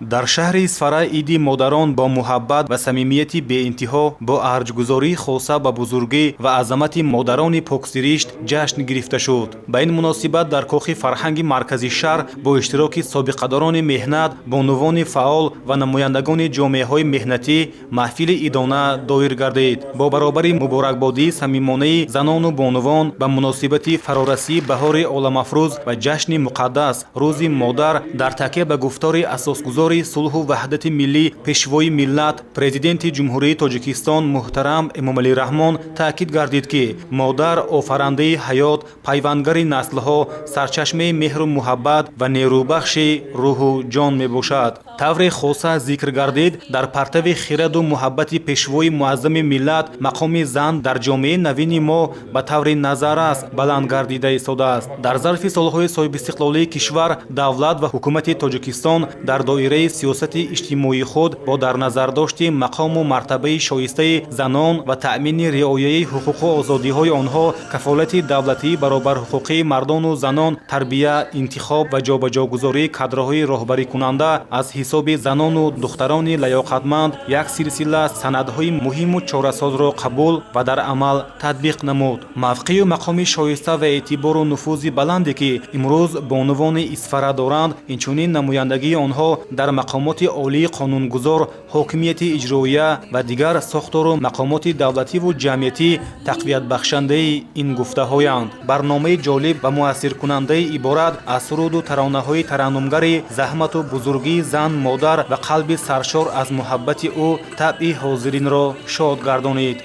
дар шаҳри Исфара иди модарон бо муҳаббат ва самимияти беинтиҳо бо арҷгузории хоса ба бузургӣ ва азамати модарони поксиришт ҷашн гирифта шуд. Ба ин муносибат дар кохи фарҳанги маркази шаҳр бо иштироки собиқадорони меҳнат, бонувони фаъол ва намояндагони ҷомеаҳои меҳнатӣ маҳфили идона доир гардид. Бо баробари муборакбодии самимонаи занону бонувон ба муносибати фарорасии баҳори оламафрӯз ва ҷашни муқаддас рӯзи модар дар такя ба гуфтори асосгузори сулҳу ваҳдати миллӣ пешвои миллат президенти ҷумҳурии Тоҷикистон муҳтарам Эмомалӣ Раҳмон таъкид гардид ки модар офарандаи ҳаёт, пайвандгари наслҳо, сарчашмаи меҳру муҳаббат ва нерӯбахши рӯҳу ҷон мебошад. тавре хоса зикр гардид дар партави хираду муҳаббати пешвои муаззами миллат мақоми зан дар ҷомеаи навини мо ба таври назаррас баланд гардида истодааст. дар зарфи солҳои соҳибистиқлолии кишвар давлат ва ҳукумати Тоҷикистон дар доираи сиёсати иҷтимоии худ бо дар назардошти мақому мартабаи шоистаи занон ва таъмини риояи ҳуқуқу озодиҳои онҳо, кафолати давлатии баробарҳуқуқии мардону занон, тарбия, интихоб ва ҷобаҷогузории кадрҳои роҳбарикунанда аз ҳисоби занону духтарони лаёқатманд як силсила санадҳои муҳиму чорасозро қабул ва дар амал татбиқ намуд. мавқею мақоми шоиста ва эътибору нуфузи баланде ки имрӯз бонувони Исфара доранд, инчунин намояндагии онҳо дар мақомоти олии қонунгузор, ҳокимияти иҷроия ва дигар сохтору мақомоти давлативу ҷамъиятӣ тақвиятбахшандаи ин гуфтаҳоянд. барномаи ҷолиб ва муассиркунандаи иборат аз суруду таронаҳои тараннумгари заҳмату бузургии зан модар ва қалби саршор аз муҳаббати ӯ табъи ҳозиринро шод гардонид.